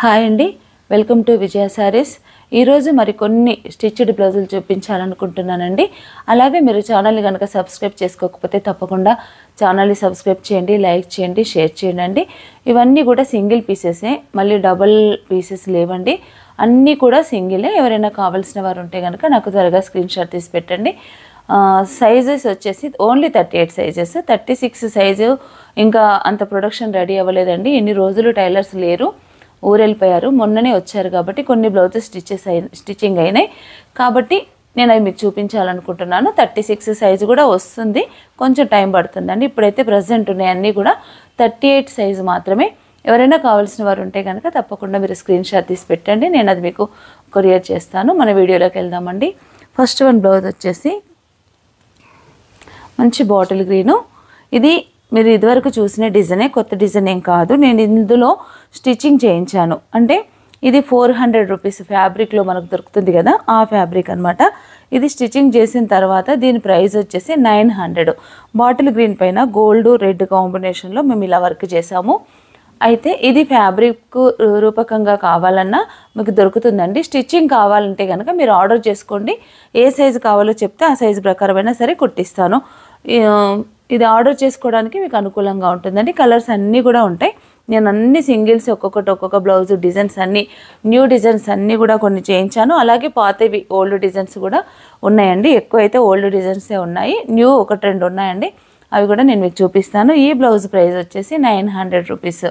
Hi అండి, welcome to విజయ సారీస్. ఈరోజు మరికొన్ని స్టిచ్డ్ బ్లౌజులు చూపించాలనుకుంటున్నానండి. అలాగే మీరు ఛానల్ని కనుక సబ్స్క్రైబ్ చేసుకోకపోతే తప్పకుండా ఛానల్ని సబ్స్క్రైబ్ చేయండి, లైక్ చేయండి, షేర్ చేయండి. ఇవన్నీ కూడా సింగిల్ పీసెసే, మళ్ళీ డబుల్ పీసెస్ లేవండి. అన్నీ కూడా సింగిలే. ఎవరైనా కావాల్సిన వారు ఉంటే కనుక నాకు త్వరగా స్క్రీన్ షాట్ తీసి పెట్టండి. సైజెస్ వచ్చేసి ఓన్లీ 38 సైజెస్. 36 సైజు ఇంకా అంత ప్రొడక్షన్ రెడీ అవ్వలేదండి. ఇన్ని రోజులు టైలర్స్ లేరు, ఊరెళ్ళిపోయారు. మొన్ననే వచ్చారు కాబట్టి కొన్ని బ్లౌజెస్ స్టిచ్చింగ్ అయినాయి కాబట్టి నేను అవి మీకు చూపించాలనుకుంటున్నాను. 36 సైజు కూడా వస్తుంది, కొంచెం టైం పడుతుందండి. ఇప్పుడైతే ప్రజెంట్ ఉన్నాయి అన్నీ కూడా 38 సైజు మాత్రమే. ఎవరైనా కావాల్సిన వారు ఉంటే కనుక తప్పకుండా మీరు స్క్రీన్ షాట్ తీసి పెట్టండి, నేను అది మీకు కొరియర్ చేస్తాను. మన వీడియోలోకి వెళ్దామండి. ఫస్ట్ వన్ బ్లౌజ్ వచ్చేసి మంచి బాటిల్ గ్రీను. ఇది మీరు ఇదివరకు చూసిన డిజైనే, కొత్త డిజైన్ ఏం కాదు. నేను ఇందులో స్టిచ్చింగ్ చేయించాను. అంటే ఇది 400 రూపీస్ ఫ్యాబ్రిక్లో మనకు దొరుకుతుంది కదా, ఆ ఫ్యాబ్రిక్ అనమాట. ఇది స్టిచ్చింగ్ చేసిన తర్వాత దీని ప్రైస్ వచ్చేసి 900. బాటిల్ గ్రీన్ పైన గోల్డ్ రెడ్ కాంబినేషన్లో మేము ఇలా వర్క్ చేసాము. అయితే ఇది ఫ్యాబ్రిక్ రూపకంగా కావాలన్నా మీకు దొరుకుతుందండి. స్టిచ్చింగ్ కావాలంటే కనుక మీరు ఆర్డర్ చేసుకోండి. ఏ సైజు కావాలో చెప్తే ఆ సైజు ప్రకారమైనా సరే కుట్టిస్తాను. ఇది ఆర్డర్ చేసుకోవడానికి మీకు అనుకూలంగా ఉంటుందండి. కలర్స్ అన్నీ కూడా ఉంటాయి. నేను అన్ని సింగిల్స్ ఒక్కొక్క బ్లౌజ్ డిజైన్స్ అన్నీ న్యూ డిజైన్స్ అన్నీ కూడా కొన్ని చేయించాను. అలాగే పాతవి ఓల్డ్ డిజైన్స్ కూడా ఉన్నాయండి. ఎక్కువ అయితే ఓల్డ్ డిజైన్సే ఉన్నాయి, న్యూ 1-2 ఉన్నాయండి. అవి కూడా నేను మీకు చూపిస్తాను. ఈ బ్లౌజ్ ప్రైస్ వచ్చేసి 900 రూపీస్.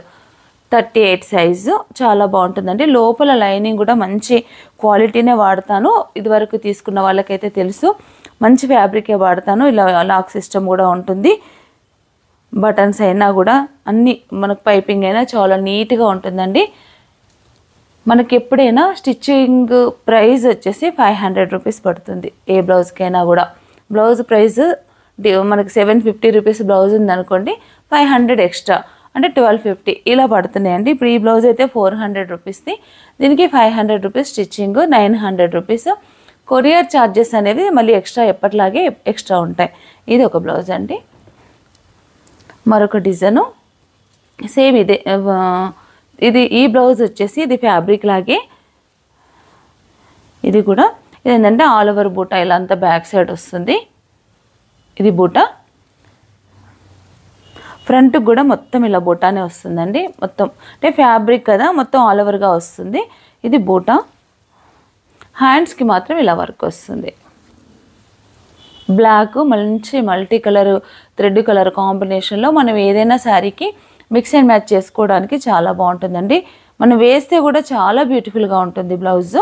38 సైజు చాలా బాగుంటుందండి. లోపల లైనింగ్ కూడా మంచి క్వాలిటీనే వాడతాను. ఇదివరకు తీసుకున్న వాళ్ళకైతే తెలుసు, మంచి ఫ్యాబ్రికే వాడతాను. ఇలా లాక్ సిస్టమ్ కూడా ఉంటుంది. బటన్స్ అయినా కూడా అన్నీ మనకు పైపింగ్ అయినా చాలా నీట్గా ఉంటుందండి. మనకి ఎప్పుడైనా స్టిచ్చింగ్ ప్రైస్ వచ్చేసి 500 రూపీస్ పడుతుంది ఏ బ్లౌజ్కైనా కూడా. బ్లౌజ్ ప్రైస్ మనకి 750 రూపీస్ బ్లౌజ్ ఉందనుకోండి, 500 ఎక్స్ట్రా అంటే 1250 ఇలా పడుతున్నాయండి. ఇప్పుడు ఈ బ్లౌజ్ అయితే 400 రూపీస్ది, దీనికి 500 rupees stitching, 900 rupees. Courier charges అనేవి మళ్ళీ ఎక్స్ట్రా, ఎప్పటిలాగే ఎక్స్ట్రా ఉంటాయి. ఇది ఒక బ్లౌజ్ అండి. మరొక డిజైను సేమ్ ఇదే. ఈ బ్లౌజ్ వచ్చేసి ఇది ఫ్యాబ్రిక్ లాగే. ఇది కూడా ఇదేంటంటే ఆల్ ఓవర్ బూటా ఇలా అంతా బ్యాక్ సైడ్ వస్తుంది. ఇది బూటా, ఫ్రంట్కి కూడా మొత్తం ఇలా బూటానే వస్తుందండి. మొత్తం అంటే ఫ్యాబ్రిక్ కదా, మొత్తం ఆల్ ఓవర్గా వస్తుంది. ఇది బూటా. హ్యాండ్స్కి మాత్రం ఇలా వర్క్ వస్తుంది. బ్లాక్ మంచి మల్టీ కలర్ థ్రెడ్ కలర్ కాంబినేషన్లో మనం ఏదైనా శారీకి మిక్స్ అండ్ మ్యాచ్ చేసుకోవడానికి చాలా బాగుంటుందండి. మనం వేస్తే కూడా చాలా బ్యూటిఫుల్గా ఉంటుంది బ్లౌజ్.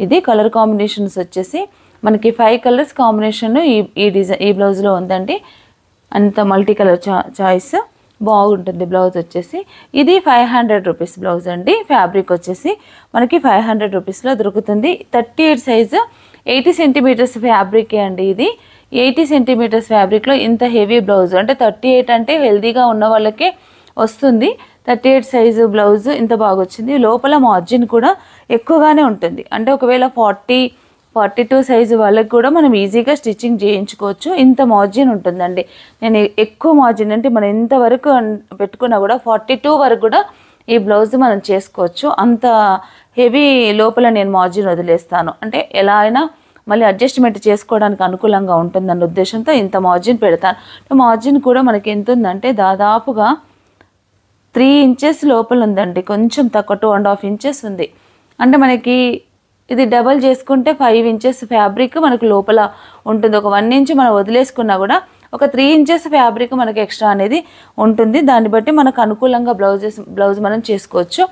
ఇది కలర్ కాంబినేషన్స్ వచ్చేసి మనకి 5 కలర్స్ కాంబినేషన్ ఈ బ్లౌజ్లో ఉందండి. అంత మల్టీ కలర్ చాయిస్ బాగుంటుంది బ్లౌజ్ వచ్చేసి. ఇది 500 రూపీస్ బ్లౌజ్ అండి. ఫ్యాబ్రిక్ వచ్చేసి మనకి 500 రూపీస్లో దొరుకుతుంది. 38 సైజు 80 సెంటీమీటర్స్ ఫ్యాబ్రికే అండి. ఇది 80 సెంటీమీటర్స్ ఫ్యాబ్రిక్లో ఇంత హెవీ బ్లౌజ్ అంటే 38 అంటే హెల్దీగా ఉన్న వాళ్ళకే వస్తుంది. 38 సైజు బ్లౌజ్ ఇంత బాగా వచ్చింది. లోపల మార్జిన్ కూడా ఎక్కువగానే ఉంటుంది. అంటే ఒకవేళ 42 సైజు వాళ్ళకి కూడా మనం ఈజీగా స్టిచ్చింగ్ చేయించుకోవచ్చు. ఇంత మార్జిన్ ఉంటుందండి. నేను ఎక్కువ మార్జిన్ అంటే మనం ఇంతవరకు పెట్టుకున్నా కూడా 42 వరకు కూడా ఈ బ్లౌజ్ మనం చేసుకోవచ్చు. అంత హెవీ లోపల నేను మార్జిన్ వదిలేస్తాను. అంటే ఎలా అయినా మళ్ళీ అడ్జస్ట్మెంట్ చేసుకోవడానికి అనుకూలంగా ఉంటుందన్న ఉద్దేశంతో ఇంత మార్జిన్ పెడతాను. మార్జిన్ కూడా మనకి ఎంత ఉందంటే దాదాపుగా 3 ఇంచెస్ లోపల ఉందండి. కొంచెం తక్కువ 2.5 ఇంచెస్ ఉంది. అంటే మనకి ఇది డబల్ చేసుకుంటే 5 ఇంచెస్ ఫ్యాబ్రిక్ మనకు లోపల ఉంటుంది. ఒక 1 ఇంచ్ మనం వదిలేసుకున్నా కూడా ఒక 3 ఇంచెస్ ఫ్యాబ్రిక్ మనకి ఎక్స్ట్రా అనేది ఉంటుంది. దాన్ని బట్టి మనకు అనుకూలంగా బ్లౌజ్ మనం చేసుకోవచ్చు.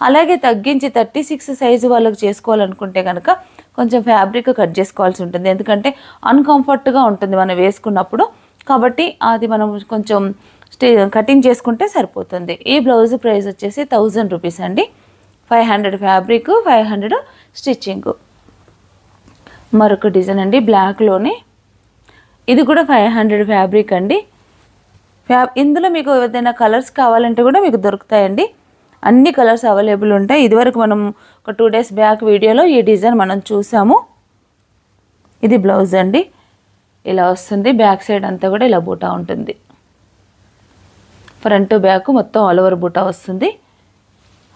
అలాగే తగ్గించి 36 సైజు వాళ్ళకి చేసుకోవాలనుకుంటే కనుక కొంచెం ఫ్యాబ్రిక్ కట్ చేసుకోవాల్సి ఉంటుంది. ఎందుకంటే అన్కంఫర్ట్గా ఉంటుంది మనం వేసుకున్నప్పుడు. కాబట్టి అది మనం కొంచెం కటింగ్ చేసుకుంటే సరిపోతుంది. ఈ బ్లౌజ్ ప్రైస్ వచ్చేసి 1000 రూపీస్ అండి. 500 ఫ్యాబ్రిక్, 500 స్టిచ్చింగ్. మరొక డిజైన్ అండి బ్లాక్లోనే. ఇది కూడా 500 ఫ్యాబ్రిక్ అండి. ఇందులో మీకు ఏదైనా కలర్స్ కావాలంటే కూడా మీకు దొరుకుతాయండి. అన్ని కలర్స్ అవైలబుల్ ఉంటాయి. ఇదివరకు మనం ఒక 2 డేస్ బ్యాక్ వీడియోలో ఈ డిజైన్ మనం చూసాము. ఇది బ్లౌజ్ అండి. ఇలా వస్తుంది. బ్యాక్ సైడ్ అంతా కూడా ఇలా బూటా ఉంటుంది. ఫ్రంట్ బ్యాక్ మొత్తం ఆల్ ఓవర్ బూటా వస్తుంది.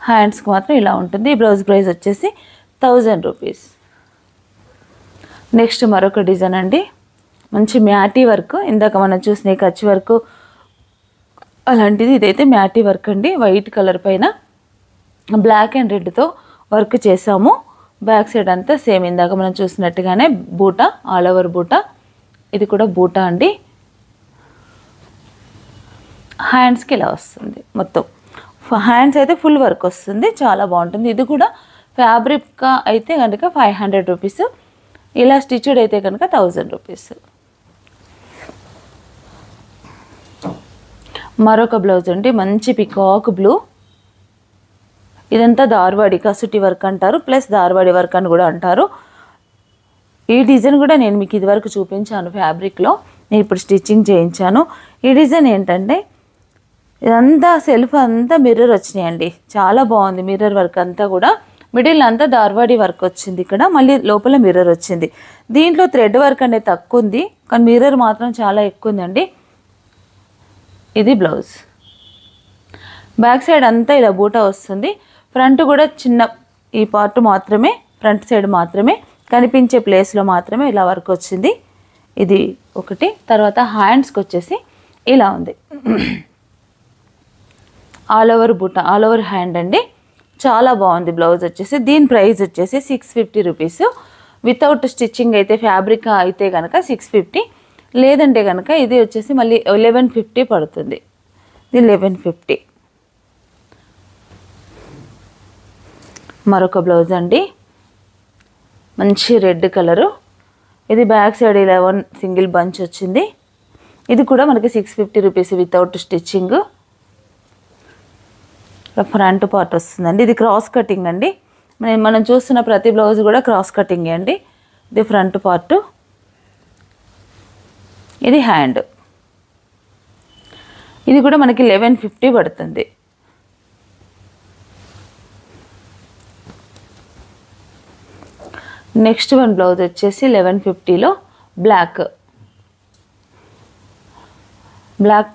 హ్యాండ్స్కి మాత్రం ఇలా ఉంటుంది. ఈ బ్లౌజ్ ప్రైస్ వచ్చేసి 1000 రూపీస్. నెక్స్ట్ మరొక డిజైన్ అండి, మంచి మ్యాటీ వర్క్. ఇందాక మనం చూసిన కచ్ వర్క్ అలాంటిది, ఇదైతే మ్యాటీ వర్క్ అండి. వైట్ కలర్ పైన బ్లాక్ అండ్ రెడ్తో వర్క్ చేసాము. బ్యాక్ సైడ్ అంతా సేమ్ ఇందాక మనం చూసినట్టుగానే బూటా, ఆల్ ఓవర్ బూటా. ఇది కూడా బూటా అండి. హ్యాండ్స్కి ఇలా వస్తుంది మొత్తం. హ్యాండ్స్ అయితే ఫుల్ వర్క్ వస్తుంది, చాలా బాగుంటుంది. ఇది కూడా ఫ్యాబ్రిక్గా అయితే కనుక 500 రూపీస్, ఇలా స్టిచ్డ్ అయితే కనుక 1000 రూపీస్. మరొక బ్లౌజ్ అండి, మంచి పికాక్ బ్లూ. ఇదంతా దార్వాడి కసుటి వర్క్ అంటారు, ప్లస్ దార్వాడి వర్క్ అని కూడా అంటారు. ఈ డిజైన్ కూడా నేను మీకు ఇదివరకు చూపించాను ఫ్యాబ్రిక్లో, నేను ఇప్పుడు స్టిచ్చింగ్ చేయించాను. ఈ డిజైన్ ఏంటంటే ఇదంతా సెల్ఫ్ అంతా మిర్రర్ వచ్చినాయండి, చాలా బాగుంది. మిర్రర్ వర్క్ అంతా కూడా మిడిల్ అంతా దార్వాడి వర్క్ వచ్చింది, ఇక్కడ మళ్ళీ లోపల మిర్రర్ వచ్చింది. దీంట్లో థ్రెడ్ వర్క్ అనేది తక్కువ ఉంది, కానీ మిర్రర్ మాత్రం చాలా ఎక్కువ ఉందండి. ఇది బ్లౌజ్. బ్యాక్ సైడ్ అంతా ఇలా బూటా వస్తుంది. ఫ్రంట్ కూడా చిన్న ఈ పార్ట్ మాత్రమే, ఫ్రంట్ సైడ్ మాత్రమే కనిపించే ప్లేస్లో మాత్రమే ఇలా వర్క్ వచ్చింది. ఇది ఒకటి. తర్వాత హ్యాండ్స్కి వచ్చేసి ఇలా ఉంది, ఆల్ ఓవర్ బూటా, ఆల్ ఓవర్ హ్యాండ్ అండి, చాలా బాగుంది. బ్లౌజ్ వచ్చేసి దీని ప్రైస్ వచ్చేసి 650 రూపీస్. వితౌట్ స్టిచ్చింగ్ అయితే ఫ్యాబ్రిక్ అయితే కనుక 650, లేదంటే కనుక ఇది వచ్చేసి మళ్ళీ 1150 పడుతుంది. ఇది 1150. మరొక బ్లౌజ్ అండి, మంచి రెడ్ కలరు. ఇది బ్యాక్ సైడ్ 11 సింగిల్ బంచ్ వచ్చింది. ఇది కూడా మనకి 650 rupees without stitching. Front part వస్తుందండి, ఇది క్రాస్ కటింగ్ అండి. మనం చూస్తున్న ప్రతి బ్లౌజ్ కూడా క్రాస్ కటింగ్ అండి. ఇది ఫ్రంట్ పార్ట్, ఇది హ్యాండ్. ఇది కూడా మనకి 1150 పడుతుంది. నెక్స్ట్ వన్ బ్లౌజ్ వచ్చేసి 1150లో బ్లాక్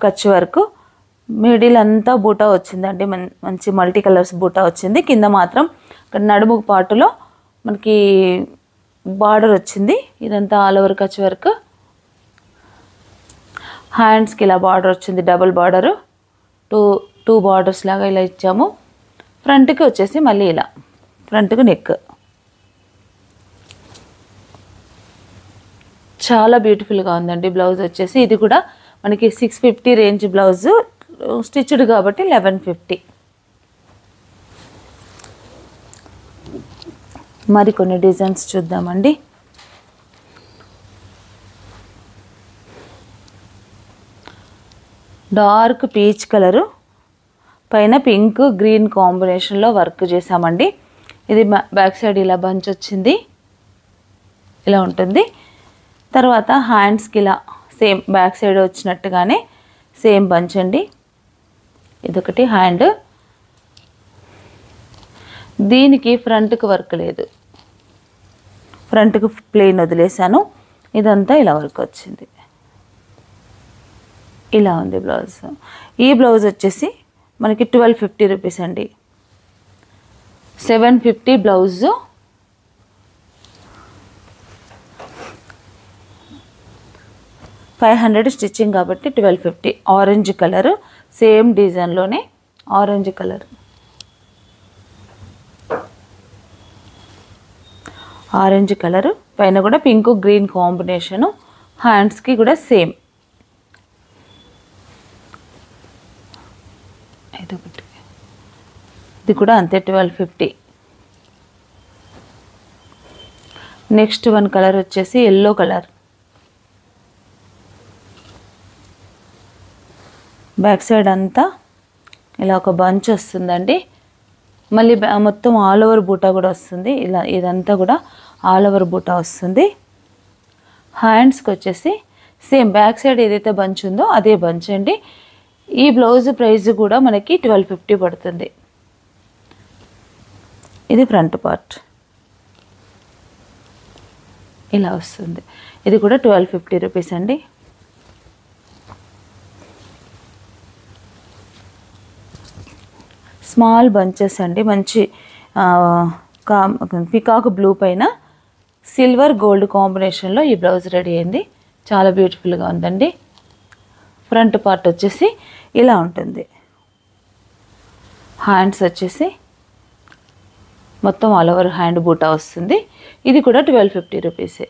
కచ్ వర్క్, మిడిల్ అంతా బూటా వచ్చిందండి, మంచి మల్టీ కలర్స్ బూటా వచ్చింది. కింద మాత్రం ఇక్కడ నడుము పాటులో మనకి బార్డర్ వచ్చింది. ఇదంతా ఆల్ ఓవర్ కచ్ వర్క్. హ్యాండ్స్కి ఇలా బార్డర్ వచ్చింది, డబుల్ బార్డరు, టూ బార్డర్స్ లాగా ఇలా ఇచ్చాము. ఫ్రంట్కి వచ్చేసి మళ్ళీ ఇలా ఫ్రంట్కి నెక్. చాలా బ్యూటిఫుల్గా ఉందండి బ్లౌజ్ వచ్చేసి. ఇది కూడా మనకి 650 రేంజ్ బ్లౌజు, స్టిచ్డ్ కాబట్టి 1150. మరికొన్ని డిజైన్స్ చూద్దామండి. డార్క్ పీచ్ కలరు పైన పింక్ గ్రీన్ కాంబినేషన్లో వర్క్ చేసామండి. ఇది బ్యాక్ సైడ్ ఇలా బంచ్ వచ్చింది, ఇలా ఉంటుంది. తర్వాత హ్యాండ్స్కి ఇలా సేమ్ బ్యాక్ సైడ్ వచ్చినట్టుగానే సేమ్ బంచ్ అండి. ఇదొకటి హ్యాండ్. దీనికి ఫ్రంట్కి వర్క్ లేదు, ఫ్రంట్కి ప్లెయిన్ వదిలేసాను. ఇదంతా ఇలా వర్క్ వచ్చింది, ఇలా ఉంది బ్లౌజ్. ఈ బ్లౌజ్ వచ్చేసి మనకి 1250 రూపీస్ అండి. 750 బ్లౌజు, 500 స్టిచ్చింగ్ కాబట్టి 1250. ఆరెంజ్ కలర్, సేమ్ డిజైన్లోనే ఆరెంజ్ కలర్, ఆరెంజ్ కలర్ పైన కూడా పింక్ గ్రీన్ కాంబినేషను. హ్యాండ్స్కి కూడా సేమ్. ఇది కూడా అంతే 1250. నెక్స్ట్ వన్ కలర్ వచ్చేసి ఎల్లో కలర్. బ్యాక్ సైడ్ అంతా ఇలా ఒక బంచ్ వస్తుందండి. మళ్ళీ మొత్తం ఆల్ ఓవర్ బూటా కూడా వస్తుంది. ఇలా ఇదంతా కూడా ఆల్ ఓవర్ బూటా వస్తుంది. హ్యాండ్స్కి వచ్చేసి సేమ్ బ్యాక్ సైడ్ ఏదైతే బంచ్ ఉందో అదే బంచ్ అండి. ఈ బ్లౌజ్ ప్రైస్ కూడా మనకి 1250 పడుతుంది. ఇది ఫ్రంట్ పార్ట్ ఇలా వస్తుంది. ఇది కూడా 1250 రూపీస్ అండి. స్మాల్ బంచెస్ అండి, మంచి పికాక్ బ్లూ పైన సిల్వర్ గోల్డ్ కాంబినేషన్లో ఈ బ్లౌజ్ రెడీ అయింది. చాలా బ్యూటిఫుల్గా ఉందండి. ఫ్రంట్ పార్ట్ వచ్చేసి ఇలా ఉంటుంది. హ్యాండ్స్ వచ్చేసి మొత్తం ఆల్ ఓవర్ హ్యాండ్ బూటా వస్తుంది. ఇది కూడా 1250 రూపీసే.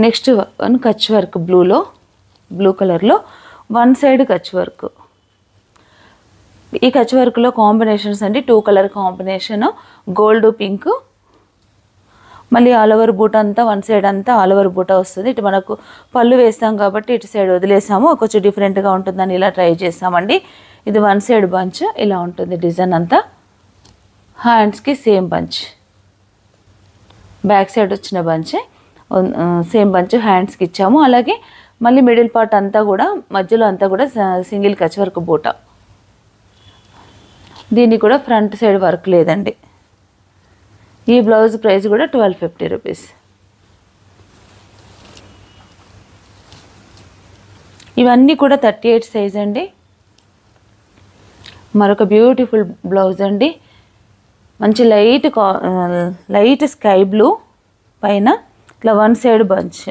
Next one Kutch work blue కలర్లో వన్ సైడ్ కచ్ వర్క్. ఈ కచ్ వర్క్లో కాంబినేషన్స్ అండి, 2 కలర్ కాంబినేషన్, గోల్డ్ పింక్. మళ్ళీ ఆల్ ఓవర్ బూట అంతా వన్ సైడ్ అంతా ఆల్ ఓవర్ బూట వస్తుంది. ఇటు మనకు పళ్ళు వేస్తాం కాబట్టి ఇటు సైడ్ వదిలేసాము, కొంచెం డిఫరెంట్గా ఉంటుందని ఇలా ట్రై చేసామండి. ఇది వన్ సైడ్ బంచ్ ఇలా ఉంటుంది డిజైన్ అంతా. హ్యాండ్స్కి సేమ్ బంచ్, బ్యాక్ సైడ్ వచ్చిన బంచ్ సేమ్ బంచ్ హ్యాండ్స్కి ఇచ్చాము. అలాగే మళ్ళీ మిడిల్ పార్ట్ అంతా కూడా మధ్యలో అంతా కూడా సింగిల్ కచ్ వర్క్ బూట. దీనికి కూడా ఫ్రంట్ సైడ్ వర్క్ లేదండి. ఈ బ్లౌజ్ ప్రైస్ కూడా 1250 రూపీస్. ఇవన్నీ కూడా 38 సైజ్ అండి. మరొక బ్యూటిఫుల్ బ్లౌజ్ అండి, మంచి లైట్ స్కై బ్లూ పైన ఇట్లా వన్ సైడ్ బంచ్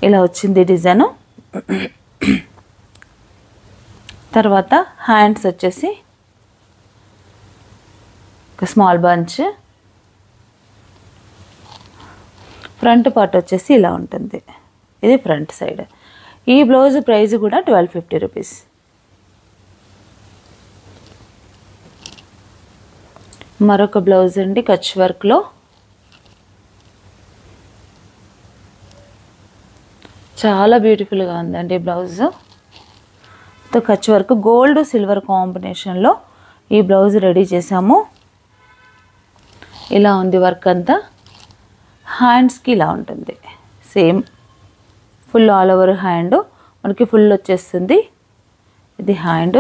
ఇలా వచ్చింది డిజైను. తర్వాత హ్యాండ్స్ వచ్చేసి ఒక స్మాల్ బంచ్, ఫ్రంట్ పార్ట్ వచ్చేసి ఇలా ఉంటుంది. ఇది ఫ్రంట్ సైడ్. ఈ బ్లౌజ్ ప్రైస్ కూడా 1250 రూపీస్. మరొక బ్లౌజ్ అండి కచ్ వర్క్లో, చాలా బ్యూటిఫుల్గా ఉందండి blouse. Kutch work gold silver కాంబినేషన్లో ఈ బ్లౌజ్ రెడీ చేసాము. ఇలా ఉంది వర్క్ అంతా. హ్యాండ్స్కి ఇలా ఉంటుంది same, full all over hand మనకి ఫుల్ వచ్చేస్తుంది. ఇది హ్యాండ్,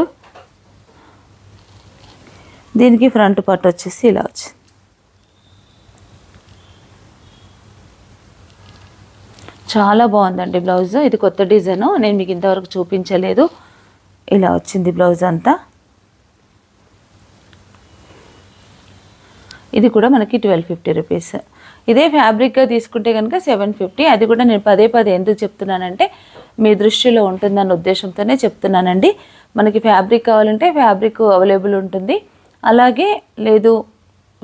దీనికి ఫ్రంట్ పార్ట్ వచ్చేసి ఇలా వచ్చింది. చాలా బాగుందండి బ్లౌజ్. ఇది కొత్త డిజైను, నేను మీకు ఇంతవరకు చూపించలేదు. ఇలా వచ్చింది బ్లౌజ్ అంతా. ఇది కూడా మనకి 1250 రూపీస్. ఇదే ఫ్యాబ్రిక్గా తీసుకుంటే కనుక 750. అది కూడా నేను పదే ఎందుకు చెప్తున్నానంటే మీ దృష్టిలో ఉంటుందన్న ఉద్దేశంతోనే చెప్తున్నానండి. మనకి ఫ్యాబ్రిక్ కావాలంటే ఫ్యాబ్రిక్ అవైలబుల్ ఉంటుంది, అలాగే లేదు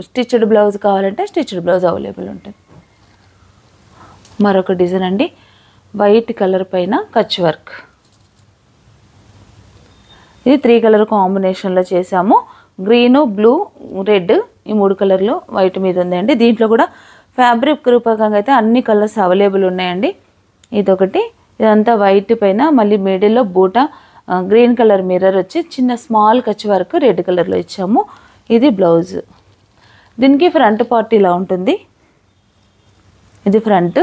స్టిచ్డ్ బ్లౌజ్ కావాలంటే స్టిచ్డ్ బ్లౌజ్ అవైలబుల్ ఉంటుంది. మరొక డిజైన్ అండి, వైట్ కలర్ పైన కచ్ వర్క్. ఇది 3 కలర్ కాంబినేషన్లో చేసాము. గ్రీను, బ్లూ, రెడ్ ఈ 3 కలర్లు వైట్ మీద ఉందండి. దీంట్లో కూడా ఫ్యాబ్రిక్ రూపకంగా అయితే అన్ని కలర్స్ అవైలబుల్ ఉన్నాయండి. ఇదొకటి, ఇదంతా వైట్ పైన మళ్ళీ మిడిల్లో బూటా గ్రీన్ కలర్ మిర్రర్ వచ్చి చిన్న స్మాల్ కచ్ వర్క్ రెడ్ కలర్లో ఇచ్చాము. ఇది బ్లౌజ్. దీనికి ఫ్రంట్ పార్ట్ ఇలా ఉంటుంది. ఇది ఫ్రంట్,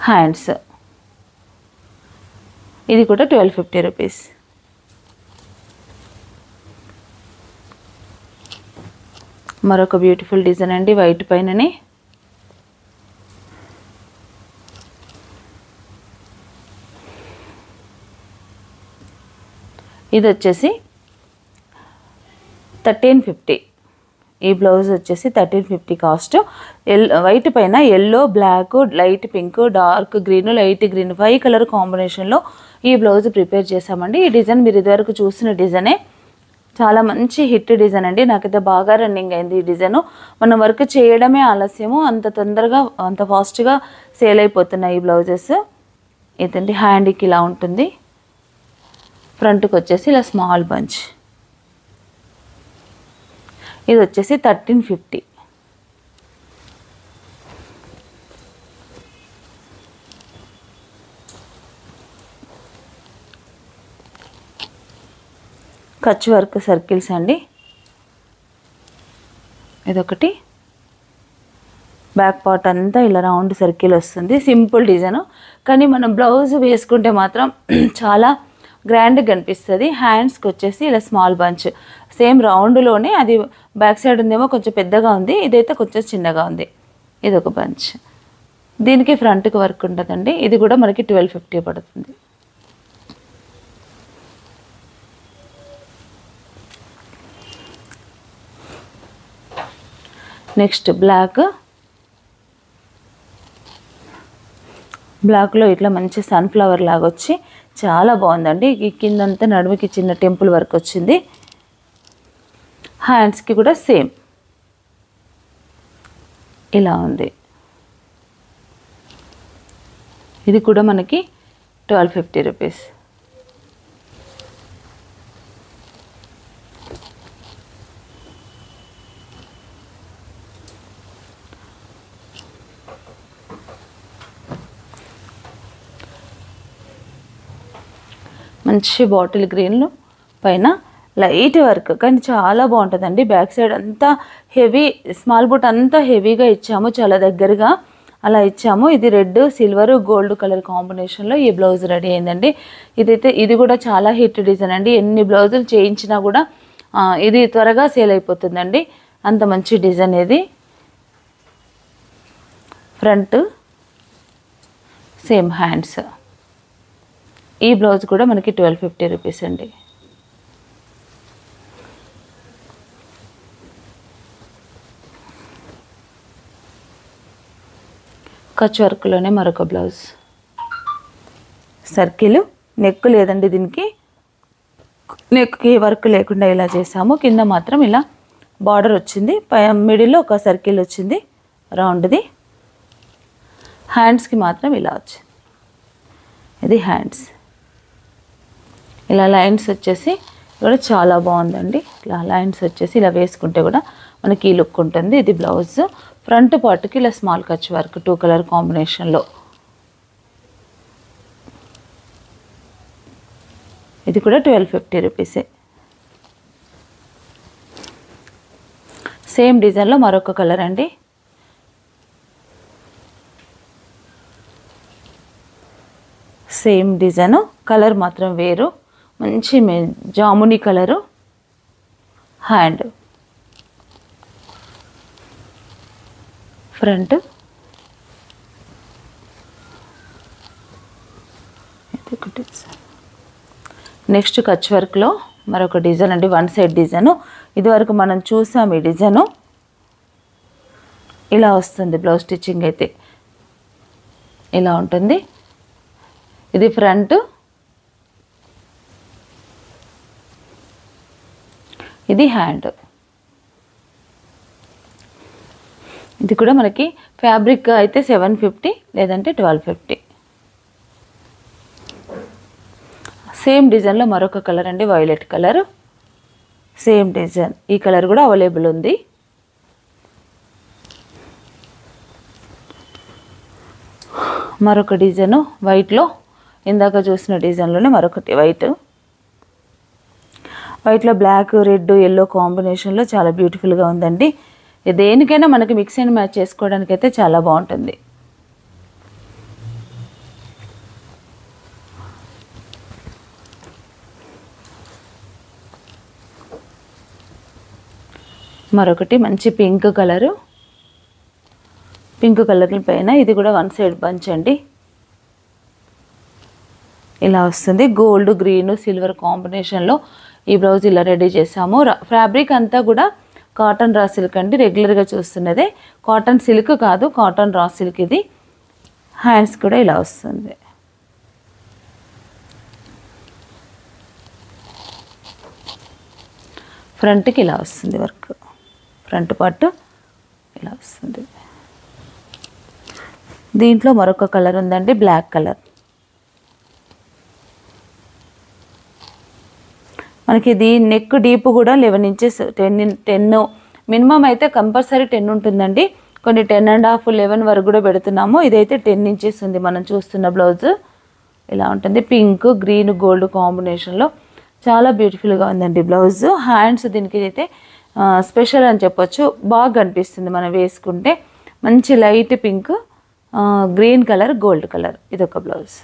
హ్యాండ్స్. ఇది కూడా 1250 రూపీస్. మరొక బ్యూటిఫుల్ డిజైన్ అండి వైట్ పైననే. ఇది వచ్చేసి 1350. ఈ బ్లౌజ్ వచ్చేసి 1350 కాస్ట్. వైట్ పైన yellow, black, light pink, dark green, light green 5 colour కాంబినేషన్లో ఈ బ్లౌజ్ ప్రిపేర్ చేసామండి. ఈ డిజైన్ మీరు ఇదివరకు చూసిన డిజైనే, చాలా మంచి హిట్ డిజైన్ అండి. నాకైతే బాగా రన్నింగ్ అయింది ఈ డిజైను. మనం వర్క్ చేయడమే ఆలస్యము, అంత తొందరగా అంత ఫాస్ట్గా సేల్ అయిపోతున్నాయి ఈ బ్లౌజెస్. ఇదండి హ్యాండ్కి ఇలా ఉంటుంది. ఫ్రంట్కి వచ్చేసి ఇలా స్మాల్ బంచ్. ఇది వచ్చేసి 1350. కచ్ వర్క్ సర్కిల్స్ అండి. ఇదొకటి, బ్యాక్ పార్ట్ అంతా ఇలా రౌండ్ సర్కిల్ వస్తుంది. సింపుల్ డిజైన్, కానీ మనం బ్లౌజ్ వేసుకుంటే మాత్రం చాలా గ్రాండ్గా కనిపిస్తుంది. హ్యాండ్స్కి వచ్చేసి ఇలా స్మాల్ బంచ్, సేమ్ రౌండ్లోనే. అది బ్యాక్ సైడ్ ఉందేమో కొంచెం పెద్దగా ఉంది, ఇదైతే కొంచెం చిన్నగా ఉంది. ఇదొక బంచ్. దీనికి ఫ్రంట్కి వర్క్ ఉంటుందండి. ఇది కూడా మనకి 1250 పడుతుంది. నెక్స్ట్ బ్లాక్లో ఇట్లా మంచి సన్ఫ్లవర్ లాగా వచ్చి చాలా బాగుందండి. ఈ కిందంతా నడుముకి చిన్న టెంపుల్ వర్క్ వచ్చింది. హ్యాండ్స్కి కూడా సేమ్ ఇలా ఉంది. ఇది కూడా మనకి 1250 రూపీస్. మంచి బాటిల్ గ్రీన్లో పైన లైట్ వర్క్ కానీ చాలా బాగుంటుందండి. బ్యాక్ సైడ్ అంతా హెవీ, స్మాల్ బూట్ అంతా హెవీగా ఇచ్చాము, చాలా దగ్గరగా అలా ఇచ్చాము. ఇది రెడ్, సిల్వర్, గోల్డ్ కలర్ కాంబినేషన్లో ఈ బ్లౌజ్ రెడీ అయిందండి. ఇది కూడా చాలా హిట్ డిజైన్ అండి. ఎన్ని బ్లౌజులు చేయించినా కూడా ఇది త్వరగా సేల్ అయిపోతుందండి, అంత మంచి డిజైన్ ఇది. Front same hands. ఈ బ్లౌజ్ కూడా మనకి 1250 రూపీస్ అండి. కచ్ వర్క్లోనే మరొక బ్లౌజ్. సర్కిల్ నెక్ లేదండి, దీనికి నెక్కి వర్క్ లేకుండా ఇలా చేసాము. కింద మాత్రం ఇలా బార్డర్ వచ్చింది, మిడిల్లో ఒక సర్కిల్ వచ్చింది రౌండ్ది. హ్యాండ్స్కి మాత్రం ఇలా వచ్చింది. ఇది హ్యాండ్స్. ఇలా లైన్స్ వచ్చేసి కూడా చాలా బాగుందండి. ఇలా లైన్స్ వచ్చేసి ఇలా వేసుకుంటే కూడా మనకి ఈ లుక్ ఉంటుంది. ఇది బ్లౌజ్. ఫ్రంట్ పార్ట్కి ఇలా స్మాల్ కచ్ వర్క్ 2 కలర్ కాంబినేషన్లో. ఇది కూడా 1250 రూపీసే. సేమ్ డిజైన్లో మరొక కలర్ అండి. సేమ్ డిజైన్, కలర్ మాత్రం వేరు. మంచి జాముని colour. Hand, front, next Kutch వర్క్లో మరొక డిజైన్ అండి, వన్ సైడ్ డిజైను. ఇదివరకు మనం చూసాం ఈ డిజైను. ఇలా వస్తుంది బ్లౌజ్ స్టిచ్చింగ్ అయితే ఇలా ఉంటుంది. ఇది ఫ్రంట్, ఇది హ్యాండ్. ఇది కూడా మనకి ఫ్యాబ్రిక్ అయితే 750 లేదంటే 1250. సేమ్ డిజైన్లో మరొక కలర్ అండి, వైలెట్ కలర్. సేమ్ డిజైన్, ఈ కలర్ కూడా అవైలబుల్ ఉంది. మరొక డిజైను వైట్లో, ఇందాక చూసిన డిజైన్లోనే మరొకటి వైట్లో బ్లాక్, రెడ్, ఎల్లో కాంబినేషన్లో చాలా బ్యూటిఫుల్గా ఉందండి. దేనికైనా మనకి మిక్స్ అండ్ మ్యాచ్ చేసుకోవడానికి అయితే చాలా బాగుంటుంది. మరొకటి మంచి పింక్ కలరు. పింక్ కలర్ పైన ఇది కూడా వన్ సైడ్ బంచ్ అండి. ఇలా వస్తుంది. గోల్డ్, గ్రీన్, సిల్వర్ కాంబినేషన్లో ఈ బ్లౌజ్ ఇలా రెడీ చేసాము. ఫ్యాబ్రిక్ అంతా కూడా కాటన్ రా సిల్క్ అండి. రెగ్యులర్గా చూస్తున్నదే కాటన్ సిల్క్ కాదు, కాటన్ రా సిల్క్ ఇది. హ్యాండ్స్ కూడా ఇలా వస్తుంది. ఫ్రంట్కి ఇలా వస్తుంది వర్క్. ఫ్రంట్ పార్ట్ ఇలా వస్తుంది. దీంట్లో మరొక కలర్ ఉందండి, బ్లాక్ కలర్. మనకి ఇది నెక్ డీప్ కూడా 11 ఇంచెస్, 10 మినిమం అయితే కంపల్సరీ 10 ఉంటుందండి. కొన్ని 10.5, 11 వరకు కూడా పెడుతున్నాము. ఇదైతే 10 ఇంచెస్ ఉంది. మనం చూస్తున్న బ్లౌజ్ ఇలా ఉంటుంది. పింక్, గ్రీన్, గోల్డ్ కాంబినేషన్లో చాలా బ్యూటిఫుల్గా ఉందండి బ్లౌజ్. హ్యాండ్స్ దీనికి అయితే స్పెషల్ అని చెప్పొచ్చు. బాగా కనిపిస్తుంది మనం వేసుకుంటే. మంచి light pink, green colour, gold colour. ఇదొక బ్లౌజ్.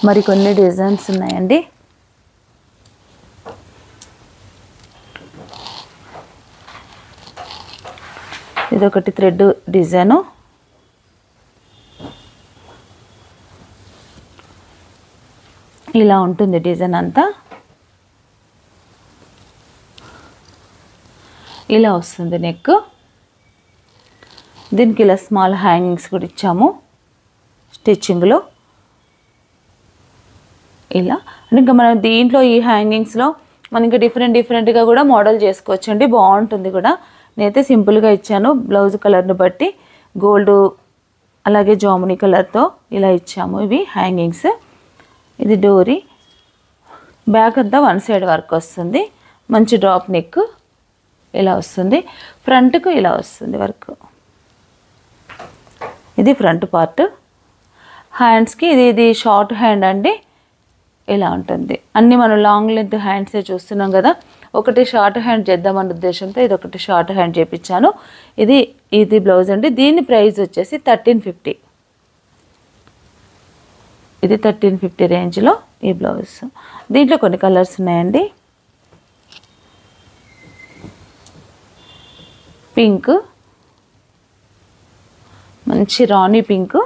మరికొన్ని డిజైన్స్ ఉన్నాయండి. ఇదొకటి థ్రెడ్ డిజైను. ఇలా ఉంటుంది డిజైన్ అంతా. ఇలా వస్తుంది నెక్. దీనికి ఇలా స్మాల్ హ్యాంగింగ్స్ కూడా ఇచ్చాము స్టిచ్చింగ్లో. ఇలా ఇంకా మనం దీంట్లో ఈ హ్యాంగింగ్స్లో మనం ఇంకా డిఫరెంట్గా కూడా మోడల్ చేసుకోవచ్చు అండి, బాగుంటుంది కూడా. నేనైతే సింపుల్గా ఇచ్చాను, బ్లౌజ్ కలర్ని బట్టి గోల్డ్ అలాగే జామునీ కలర్తో ఇలా ఇచ్చాము ఇవి హ్యాంగింగ్స్. ఇది డోరీ, బ్యాక్ అంతా వన్ సైడ్ వర్క్ వస్తుంది, మంచి డ్రాప్ నెక్ ఇలా వస్తుంది. ఫ్రంట్కు ఇలా వస్తుంది వర్క్. ఇది ఫ్రంట్ పార్ట్. హ్యాండ్స్కి ఇది షార్ట్ హ్యాండ్ అండి, ఇలా ఉంటుంది. అన్నీ మనం లాంగ్ లెంత్ హ్యాండ్సే చూస్తున్నాం కదా, ఒకటి షార్ట్ హ్యాండ్ చేద్దామన్న ఉద్దేశంతో ఇది ఒకటి షార్ట్ హ్యాండ్ చేపించాను. ఇది బ్లౌజ్ అండి. దీని ప్రైస్ వచ్చేసి 1350. ఇది 1350 రేంజ్లో ఈ బ్లౌజ్. దీంట్లో కొన్ని కలర్స్ ఉన్నాయండి. పింక్, మంచి రాణి పింక్,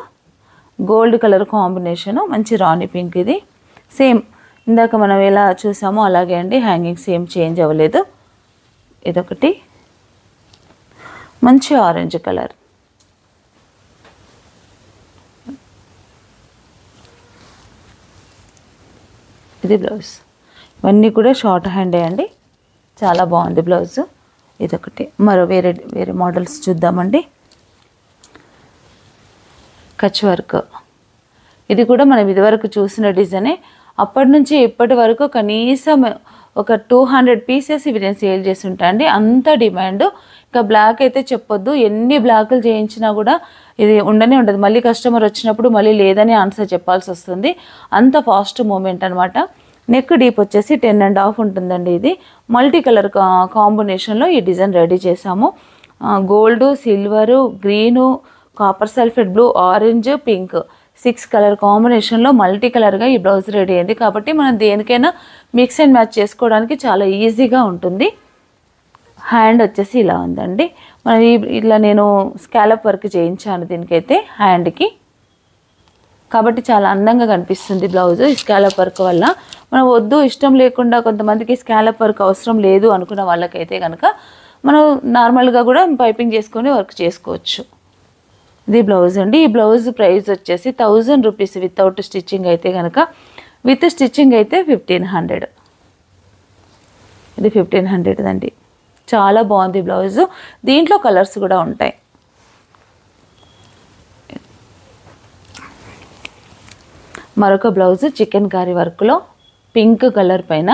గోల్డ్ కలర్ కాంబినేషను, మంచి రాణి పింక్. ఇది సేమ్ ఇందాక మనం ఎలా చూసామో అలాగే అండి, హ్యాంగింగ్స్ ఏం చేంజ్ అవ్వలేదు. ఇదొకటి మంచి ఆరెంజ్ కలర్. ఇది బ్లౌజ్. ఇవన్నీ కూడా షార్ట్ హ్యాండే అండి, చాలా బాగుంది బ్లౌజ్. ఇదొకటి. మరో వేరే మోడల్స్ చూద్దామండి. కచ్ వర్క్. ఇది కూడా మనం ఇదివరకు చూసిన డిజైనే. అప్పటి నుంచి ఇప్పటి వరకు కనీసం ఒక 200 పీసెస్ ఇవి నేను సేల్ చేసి ఉంటాయండి, అంత డిమాండ్. ఇంకా బ్లాక్ అయితే చెప్పొద్దు, ఎన్ని బ్లాకులు చేయించినా కూడా ఇది ఉండనే ఉండదు. మళ్ళీ కస్టమర్ వచ్చినప్పుడు మళ్ళీ లేదని ఆన్సర్ చెప్పాల్సి వస్తుంది, అంత ఫాస్ట్ మూమెంట్ అనమాట. నెక్ డీప్ వచ్చేసి 10.5 ఉంటుందండి. ఇది మల్టీ కలర్ కాంబినేషన్లో ఈ డిజైన్ రెడీ చేసాము. Gold, silver, green, copper sulphate blue, orange, pink 6 colour కాంబినేషన్లో మల్టీ కలర్గా ఈ బ్లౌజ్ రెడీ అయింది. కాబట్టి మనం దేనికైనా మిక్స్ అండ్ మ్యాచ్ చేసుకోవడానికి చాలా ఈజీగా ఉంటుంది. హ్యాండ్ వచ్చేసి ఇలా ఉందండి. మనం ఇలా నేను స్కాలప్ వర్క్ చేయించాను దీనికైతే హ్యాండ్కి, కాబట్టి చాలా అందంగా కనిపిస్తుంది బ్లౌజ్ ఈ స్కాలప్ వర్క్ వల్ల. మనం వద్దు, ఇష్టం లేకుండా కొంతమందికి స్కాలప్ వర్క్ అవసరం లేదు అనుకున్న వాళ్ళకైతే కనుక మనం నార్మల్గా కూడా పైపింగ్ చేసుకొని వర్క్ చేసుకోవచ్చు. ఇది బ్లౌజ్ అండి. ఈ బ్లౌజ్ ప్రైస్ వచ్చేసి 1000 రూపీస్ వితౌట్ స్టిచ్చింగ్ అయితే కనుక. విత్ స్టిచ్చింగ్ అయితే 1500. ఇది 1500 అండి. చాలా బాగుంది బ్లౌజ్. దీంట్లో కలర్స్ కూడా ఉంటాయి. మరొక బ్లౌజ్ చికెన్ కారీ వర్క్లో పింక్ కలర్ పైన.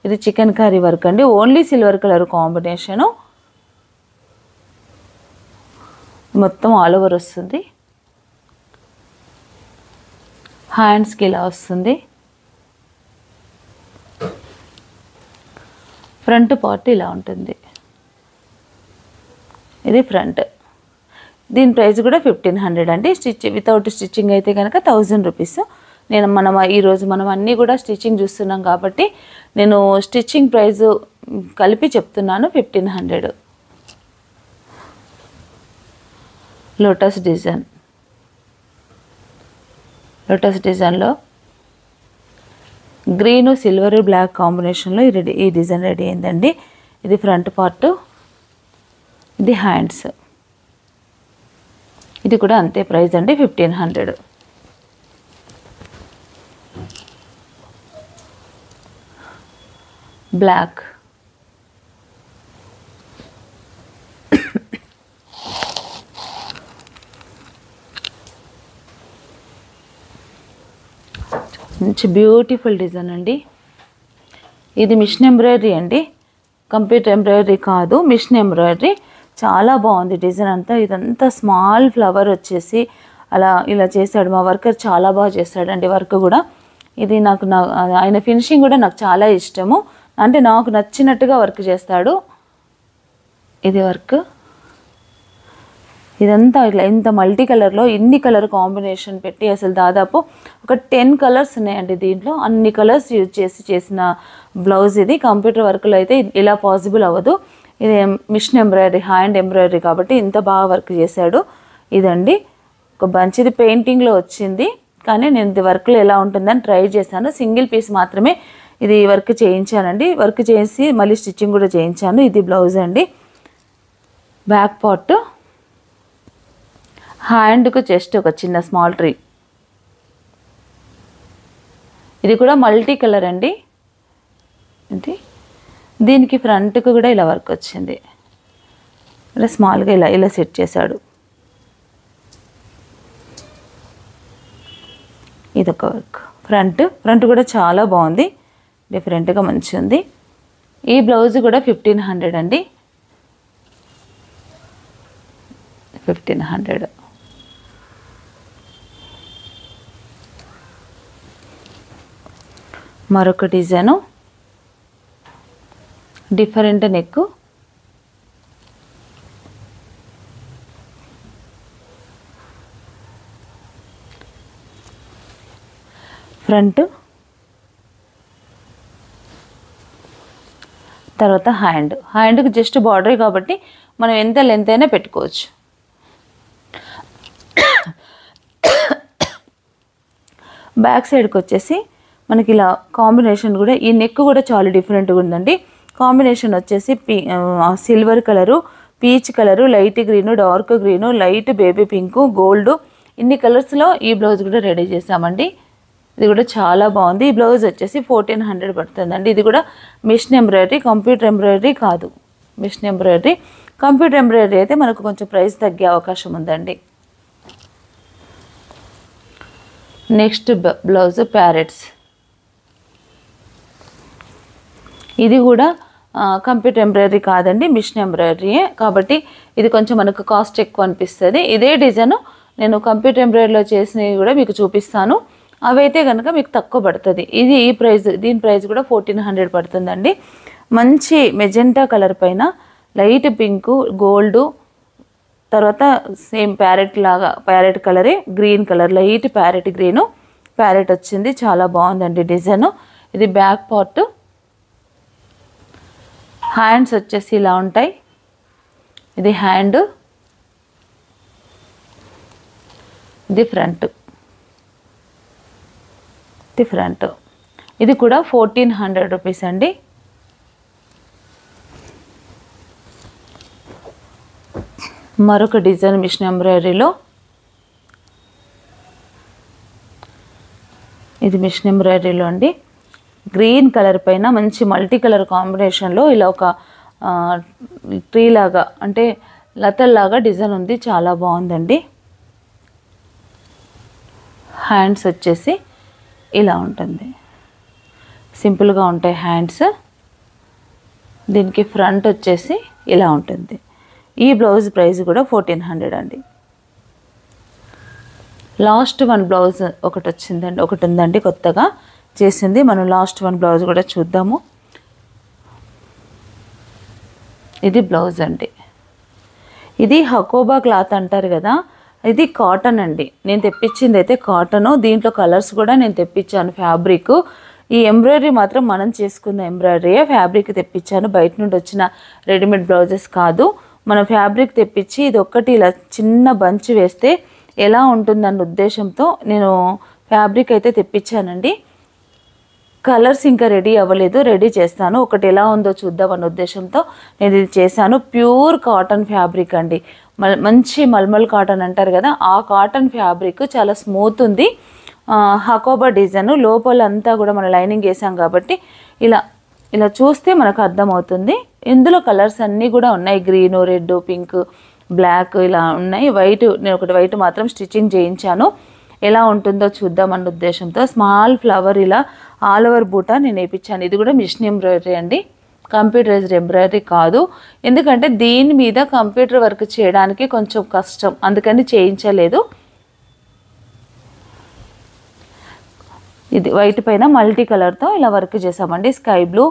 ఇది చికెన్ కారీ వర్క్ అండి, ఓన్లీ సిల్వర్ కలర్ కాంబినేషను. మొత్తం ఆల్ ఓవర్ వస్తుంది. హ్యాండ్స్కి ఇలా వస్తుంది. ఫ్రంట్ పార్ట్ ఇలా ఉంటుంది. ఇది ఫ్రంట్. దీని ప్రైస్ కూడా 1500 అండి. వితౌట్ స్టిచ్చింగ్ అయితే కనుక 1000 రూపీస్. ఈరోజు మనం అన్నీ కూడా స్టిచ్చింగ్ చూస్తున్నాం కాబట్టి నేను స్టిచ్చింగ్ ప్రైస్ కలిపి చెప్తున్నాను, 1500. Lotus design. లోటస్ డిజైన్లో గ్రీను, సిల్వర్, బ్లాక్ కాంబినేషన్లో ఈ డిజైన్ రెడీ అయిందండి. ఇది ఫ్రంట్ పార్ట్, ఇది హ్యాండ్స్. ఇది కూడా అంతే ప్రైస్ అండి, 1500. బ్లాక్. మంచి బ్యూటిఫుల్ డిజైన్ అండి. ఇది మిషన్ ఎంబ్రాయిడరీ అండి, కంప్యూటర్ ఎంబ్రాయిడరీ కాదు, మిషన్ ఎంబ్రాయిడరీ. చాలా బాగుంది డిజైన్ అంతా. ఇదంతా స్మాల్ ఫ్లవర్ వచ్చేసి ఇలా చేశాడు మా వర్కర్, చాలా బాగా చేశాడండి వర్క్ కూడా. ఇది ఆయన ఫినిషింగ్ కూడా నాకు చాలా ఇష్టము, అంటే నాకు నచ్చినట్టుగా వర్క్ చేస్తాడు. ఇది వర్క్. ఇదంతా ఇట్లా ఇంత మల్టీ కలర్లో ఇన్ని కలర్ కాంబినేషన్ పెట్టి అసలు దాదాపు ఒక 10 కలర్స్ ఉన్నాయండి దీంట్లో. అన్ని కలర్స్ యూజ్ చేసిన బ్లౌజ్ ఇది. కంప్యూటర్ వర్క్లో అయితే ఇలా పాసిబుల్ అవ్వదు. ఇది మిషన్ ఎంబ్రాయిడరీ, హ్యాండ్ ఎంబ్రాయిడరీ కాబట్టి ఇంత బాగా వర్క్ చేశాడు. ఇదండి ఒక బంచ్, ఇది పెయింటింగ్లో వచ్చింది కానీ నేను ఇది వర్క్లో ఎలా ఉంటుందని ట్రై చేశాను. సింగిల్ పీస్ మాత్రమే ఇది వర్క్ చేయించానండి. వర్క్ చేసి మళ్ళీ స్టిచ్చింగ్ కూడా చేయించాను. ఇది బ్లౌజ్ అండి. బ్యాక్ పార్ట్, హ్యాండ్కు జస్ట్ ఒక చిన్న స్మాల్ ట్రీ. ఇది కూడా మల్టీ కలర్ అండి. ఇది దీనికి ఫ్రంట్కు కూడా ఇలా వర్క్ వచ్చింది. ఇలా స్మాల్గా ఇలా సెట్ చేశాడు. ఇదొక వర్క్. ఫ్రంట్ కూడా చాలా బాగుంది, డిఫరెంట్గా మంచిగా ఉంది. ఈ బ్లౌజ్ కూడా 1500 అండి. 1500. మరొక డిజైను, డిఫరెంట్ నెక్, ఫ్రంట్, తర్వాత హ్యాండ్కి జస్ట్ బార్డర్ కాబట్టి మనం ఎంత లెంత్ అయినా పెట్టుకోవచ్చు. బ్యాక్ సైడ్కి వచ్చేసి మనకి ఇలా కాంబినేషన్ కూడా, ఈ నెక్ కూడా చాలా డిఫరెంట్గా ఉందండి. కాంబినేషన్ వచ్చేసి silver colour, peach colour, light green, dark green, light baby pink, gold, ఇన్ని కలర్స్లో ఈ బ్లౌజ్ కూడా రెడీ చేసామండి. ఇది కూడా చాలా బాగుంది. ఈ బ్లౌజ్ వచ్చేసి 1400 పడుతుందండి. ఇది కూడా మిషన్ ఎంబ్రాయిడరీ, కంప్యూటర్ ఎంబ్రాయిడరీ కాదు, మిషన్ ఎంబ్రాయిడరీ. కంప్యూటర్ ఎంబ్రాయిడరీ అయితే మనకు కొంచెం ప్రైస్ తగ్గే అవకాశం ఉందండి. Next blouse parrots. ఇది కూడా కంప్యూటర్ ఎంబ్రాయిడరీ కాదండి, మిషన్ ఎంబ్రాయిడరీయే కాబట్టి ఇది కొంచెం మనకు కాస్ట్ ఎక్కువ అనిపిస్తుంది. ఇదే డిజైన్ నేను కంప్యూటర్ ఎంబ్రాయిడరీలో చేసినవి కూడా మీకు చూపిస్తాను. అవైతే కనుక మీకు తక్కువ పడుతుంది. ఇది ఈ ప్రైస్, దీని ప్రైస్ కూడా 1400 పడుతుందండి. మంచి మెజెంటా కలర్ పైన లైట్ పింకు, గోల్డ్, తర్వాత సేమ్ ప్యారెట్ కలరే, green colour, light parrot green, parrot వచ్చింది. చాలా బాగుందండి డిజైన్. ఇది బ్యాక్ పార్ట్. హ్యాండ్స్ వచ్చేసి ఇలా ఉంటాయి. ఇది హ్యాండ్, ఇది ఫ్రంట్. ఇది కూడా 1400 రూపీస్ అండి. మరొక డిజైన్ మిషన్ ఎంబ్రాయిడరీలో, ఇది మిషన్ ఎంబ్రాయిడరీలో అండి. గ్రీన్ కలర్ పైన మంచి మల్టీ కలర్ కాంబినేషన్లో ఇలా ఒక ట్రీ లాగా అంటే లతల్లాగా డిజైన్ ఉంది. చాలా బాగుందండి. హ్యాండ్స్ వచ్చేసి ఇలా ఉంటుంది, సింపుల్గా ఉంటాయి హ్యాండ్స్. దీనికి ఫ్రంట్ వచ్చేసి ఇలా ఉంటుంది. ఈ బ్లౌజ్ ప్రైస్ కూడా 1400 అండి. లాస్ట్ వన్ బ్లౌజ్ ఒకటి ఉందండి కొత్తగా చేసింది. మనం లాస్ట్ వన్ బ్లౌజ్ కూడా చూద్దాము. ఇది బ్లౌజ్ అండి. ఇది హకోబా క్లాత్ అంటారు కదా, ఇది కాటన్ అండి. నేను తెప్పించింది అయితే కాటను. దీంట్లో కలర్స్ కూడా నేను తెప్పించాను. ఫ్యాబ్రిక్, ఈ ఎంబ్రాయిడరీ మాత్రం మనం చేసుకున్న ఎంబ్రాయిడరీయే. ఫ్యాబ్రిక్ తెప్పించాను, బయట నుండి వచ్చిన రెడీమేడ్ బ్లౌజెస్ కాదు. మనం ఫ్యాబ్రిక్ తెప్పించి ఇది ఒక్కటి ఇలా చిన్న బంచ్ వేస్తే ఎలా ఉంటుందన్న ఉద్దేశంతో నేను ఫ్యాబ్రిక్ అయితే తెప్పించానండి. కలర్స్ ఇంకా రెడీ అవ్వలేదు, రెడీ చేస్తాను. ఒకటి ఎలా ఉందో చూద్దామన్న ఉద్దేశంతో నేను ఇది చేశాను. ప్యూర్ కాటన్ ఫ్యాబ్రిక్ అండి. మంచి మల్మల్ కాటన్ అంటారు కదా, ఆ కాటన్ ఫ్యాబ్రిక్ చాలా స్మూత్ ఉంది. హకోబా డిజైన్ లోపల అంతా కూడా మనం లైనింగ్ వేసాం కాబట్టి ఇలా చూస్తే మనకు అర్థమవుతుంది. ఇందులో కలర్స్ అన్నీ కూడా ఉన్నాయి. గ్రీను, రెడ్, పింక్, బ్లాక్ ఇలా ఉన్నాయి. నేను ఒకటి వైట్ మాత్రం స్టిచ్చింగ్ చేయించాను. ఎలా ఉంటుందో చూద్దామన్న ఉద్దేశంతో స్మాల్ ఫ్లవర్ ఇలా ఆల్ ఓవర్ బూటా నేను వేయించాను. ఇది కూడా మిషన్ ఎంబ్రాయిడరీ అండి, కంప్యూటరైజ్డ్ ఎంబ్రాయిడరీ కాదు. ఎందుకంటే దీని మీద కంప్యూటర్ వర్క్ చేయడానికి కొంచెం కష్టం, అందుకని చేయించలేదు. ఇది వైట్ పైన మల్టీ కలర్తో ఇలా వర్క్ చేసామండి. Sky blue,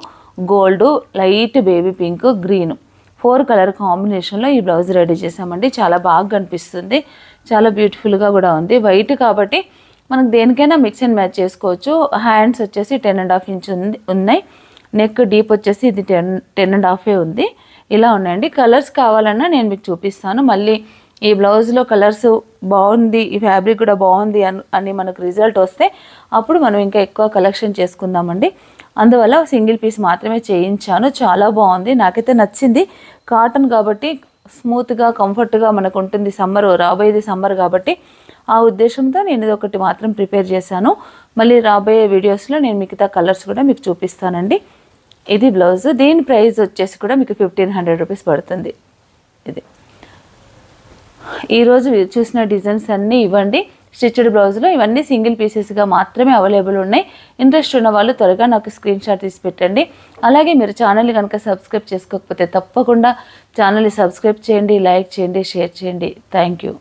gold, light baby pink, green 4 colour కాంబినేషన్లో ఈ బ్లౌజ్ రెడీ చేసామండి. చాలా బాగా కనిపిస్తుంది, చాలా బ్యూటిఫుల్గా కూడా ఉంది. వైట్ కాబట్టి మనకు దేనికైనా మిక్స్ అండ్ మ్యాచ్ చేసుకోవచ్చు. హ్యాండ్స్ వచ్చేసి 10.5 ఇంచ్ ఉన్నాయి. నెక్ డీప్ వచ్చేసి ఇది 10.5 ఉంది. ఇలా ఉన్నాయండి. కలర్స్ కావాలన్నా నేను మీకు చూపిస్తాను. మళ్ళీ ఈ బ్లౌజ్లో కలర్స్ బాగుంది, ఈ ఫ్యాబ్రిక్ కూడా బాగుంది అని మనకు రిజల్ట్ వస్తే అప్పుడు మనం ఇంకా ఎక్కువ కలెక్షన్ చేసుకుందామండి. అందువల్ల సింగిల్ పీస్ మాత్రమే చేయించాను. చాలా బాగుంది, నాకైతే నచ్చింది. కాటన్ కాబట్టి స్మూత్గా కంఫర్ట్గా మనకు ఉంటుంది. సమ్మర్ రాబోయేది సమ్మర్ కాబట్టి ఆ ఉద్దేశంతో నేను ఇది ఒకటి మాత్రం ప్రిపేర్ చేశాను. మళ్ళీ రాబోయే వీడియోస్లో నేను మిగతా కలర్స్ కూడా మీకు చూపిస్తానండి. ఇది బ్లౌజ్, దీని ప్రైస్ వచ్చేసి కూడా మీకు 1500 రూపీస్ పడుతుంది. ఇది ఈరోజు చూసిన డిజైన్స్ అన్నీ ఇవ్వండి. స్టిచ్డ్ బ్లౌజ్లో ఇవన్నీ సింగిల్ పీసెస్గా మాత్రమే అవైలబుల్ ఉన్నాయి. ఇంట్రెస్ట్ ఉన్న వాళ్ళు త్వరగా నాకు స్క్రీన్ షాట్ తీసి పెట్టండి. అలాగే మీరు ఛానల్ని కనుక సబ్స్క్రైబ్ చేసుకోకపోతే తప్పకుండా ఛానల్ని సబ్స్క్రైబ్ చేయండి, లైక్ చేయండి, షేర్ చేయండి. Thank you.